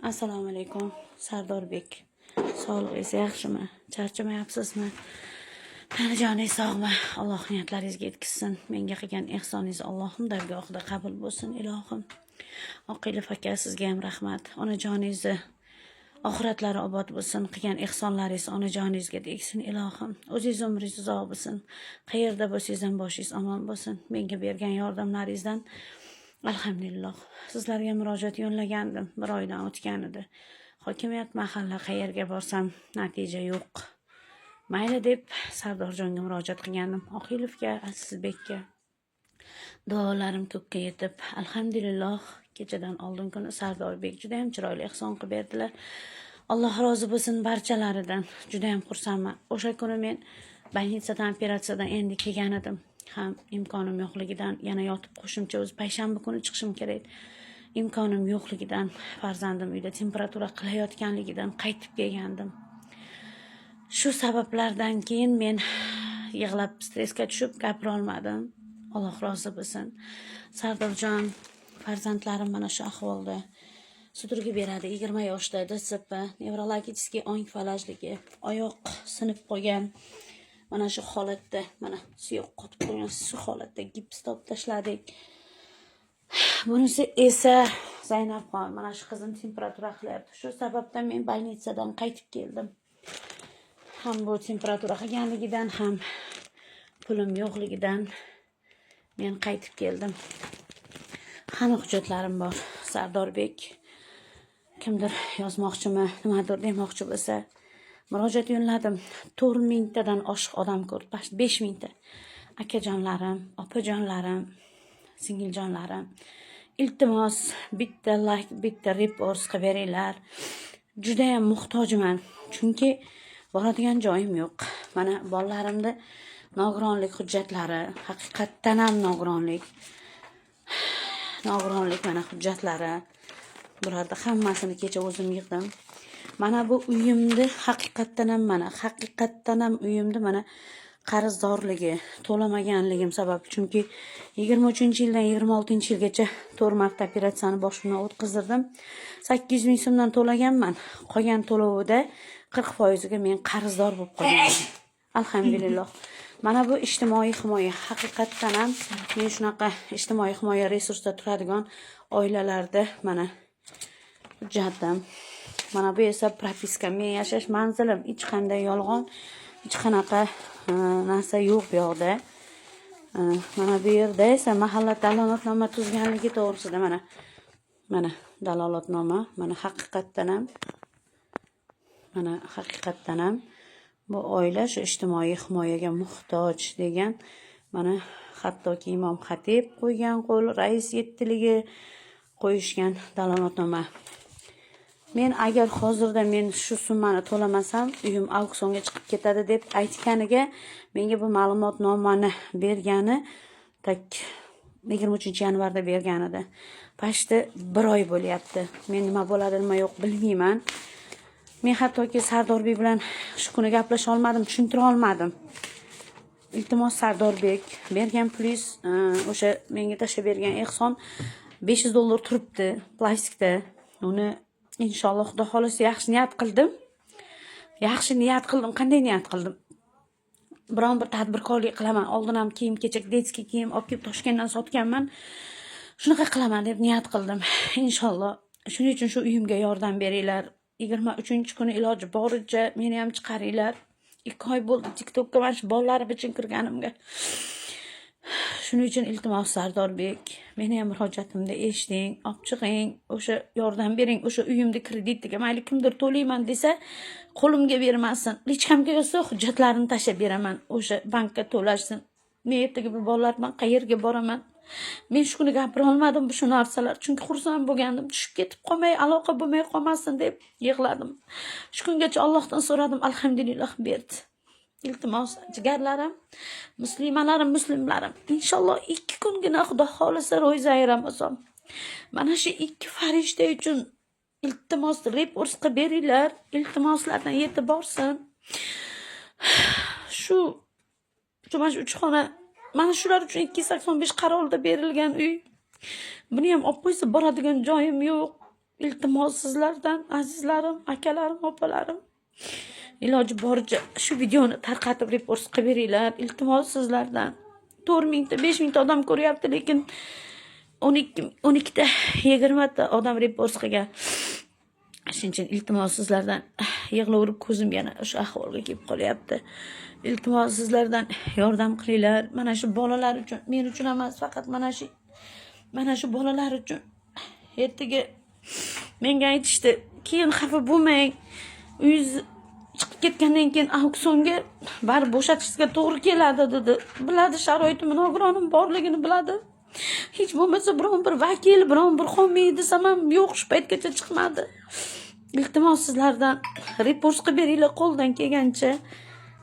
Assalomu alaykum, Sardorbek. Sog'lig'ingiz yaxshimi? Charchamayapsizmi? Tanajoningiz sog'mi? Alloh niyatlaringizga yetkazsin. Menga qilgan ehsoningiz Allohning dargohida qabul bo'lsin, ilohim. Oqilov aka, sizga ham rahmat. Onajoningizni oxiratlari obod bo'lsin. Qilgan ehsonlaringiz onajoningizga tegsin, ilohim. O'zingiz umringiz uzoq bo'lsin. Qayerda bo'lsangiz ham boshingiz omon bo'lsin. Menga bergan yordamlaringizdan alhamdulillah. Sizlarga murojaat yo'llagandim. 1 oydan o'tgan edi. Hokimiyat mahalla qayerga borsam natija yo'q. Mayli deb Sardorjonga murojaat qilgandim. Oqilovga, Azizbekka duolarim ko'kka yetib, alhamdulillah kechadan oldin kuni Sardorbek juda ham chiroyli ehson qilib berdilar. Alloh rozi bo'lsin barchalaridan. Juda ham xursandman. O'sha kuni men больницаdan operatsiyadan endi kelgan edim. Ham imkonim yo'qligidan yana yotib qo'shimcha o'zi payshanba kuni chiqishim kerak. Imkonim yo'qligidan, farzandim uyda temperatura qilayotganligidan qaytib kelgandim. Shu sabablardan keyin men yig'lab stressga tushib gapira olmadim. Alloh rozi bo'lsin. Sardorjon, farzandlarim mana shu ahvolda. Sudraga beradi 20 yoshda, DSP, nevrologiskiy ong falajligi, oyoq sinib qolgan. Mana shu holatda, mana suyoq qotib qolgan shu holatda gips topib tashladik. Bunisi esa Zaynabxon, mana shu qizim temperatura qilyapti. Shu sababdan men больницаdan qaytib keldim. Ham bu temperatura qilganligidan, ham pulim yo'qligidan men qaytib keldim. Hamma hujjatlarim bor. Sardorbek kimdir yozmoqchimi, nimadir demoqchi bo'lsa, murojaat yo'lladim. 4000 tadan oshiq odam ko'rdi. 5000 ta. Akajonlarim, opajonlarim, singiljonlarim, iltimos bitta like, bitta repost qilib beringlar. Juda ham muhtojman. Chunki boradigan joyim yo'q. Mana bolalarimda nogironlik hujjatlari, haqiqatdan ham nogironlik mana hujjatlari. Bularda hammasini kecha o'zim yig'dim. Mana bu uyimni haqiqatdan ham uyimni mana qarzdorligi, to'lamaganligim sabab. Chunki 23-yildan 26-yilgacha 4 marta operatsiyani boshimdan o'tkazdirdim. 800 ming so'mdan to'laganman. Qolgan to'lovida 40%ga men qarzdor bo'lib qolganman. Alhamdulillah. Mana bu ijtimoiy himoya haqiqatdan ham men shunaqa ijtimoiy himoya resursda turadigan oilalarda mana hujjatim. Mana bu esa propiska, men yashash manzilim, hech qanday yolg'on, hech qanaqa narsa yo'q bu yoqda. Mana bu yerda esa mahalla dalolatnoma tuzganligi to'g'risida mana dalolatnoma, mana haqiqatdan ham bu oila shu ijtimoiy himoyaga muhtoj degan, mana hattoki imom xatib qo'ygan qo'l, rais yettiligi qo'yishgan dalolatnoma. Men agar hozirda men shu summani to'lamasam, uyim auksionga chiqib ketadi deb aytganiga, menga bu ma'lumotnomani bergani 23-yanvarda bergan edi. Pashti 1 oy bo'lyapti. Men nima bo'ladi, nima yo'q bilmayman. Men hattoki Sardorbek bilan shu kuni gaplasha olmadim, tushuntira olmadim. Iltimos Sardorbek, bergan pulingiz, o'sha menga tashlab bergan ehson $500 turibdi plastikda. Uni inshaalloh Xudo xolisa yaxshi niyat qildim. Qanday niyat qildim? Biron bir tadbirkorlik qilaman. Oldin ham kiyim-kechak, detskiy kiyim olib kelib Toshkentdan sotganman. Shunaqa qilaman deb niyat qildim. Inshaalloh. Shuning uchun shu uyimga yordam beringlar. 23-kuni iloji boricha meni ham chiqaringlar. 2 oy bo'ldi TikTokka mana shu bolalarim uchun kirganimga. Shuning uchun iltimos Sardorbek, meni ham murojaatimda eshiting, olib chiqing, o'sha yordam bering, o'sha uyimni kreditiga mayli kimdir to'layman desa, qo'limga bermasin. Hech kimga yo'qsa hujjatlarini tashlab beraman, o'sha bankka to'lashsin. Men ertaga bu bolalar bilan qayerga boraman? Men shu kuni gapira olmadim bu shu narsalar, chunki xursand bo'lgandim, tushib ketib qolmay, aloqa bo'lmay qolmasin deb yig'ladim. Shu kungacha Allohdan so'radim, alhamdulillah berdi. Iltimos jigarlarim, muslimlarim, inshaalloh 2 kungina Xudo xolisa ro'za Ramazon. Mana shu 2 farishta uchun iltimos repost qilib beringlar, iltimoslardan yetib borsin. Shu mana shu 3 xona, mana shular uchun 285 qarorda berilgan uy. Buni ham olib qo'ysa boradigan joyim yo'q. iltimos sizlardan azizlarim, akalarim, opalarim, iloji boricha shu videoni tarqatib repost qilib beringlar. Iltimos sizlardan. 4 mingta, 5 mingta odam ko'ryapti, lekin 12 ta, 20 ta odam repost qilgan. Shuning uchun iltimos sizlardan, yig'laverib ko'zim yana o'sha ahvolga kelib qolyapti. Iltimos sizlardan yordam qilinglar. Mana shu bolalar uchun, men uchun emas, faqat mana shu bolalar uchun. Ertaga menga aytishdi, keyin xafa bo'lmang. Uyingiz chiqib ketgandan keyin auksionga baribir bo'shatishga to'g'ri keladi dedi. Biladi, sharoitim, nogironim borligini biladi. Hech bo'lmasa biron bir vakil, biron bir homiy desam ham yo'q, shu paytgacha chiqmadi. Iltimos sizlardan repost qilib beringlar qo'ldan kelgancha.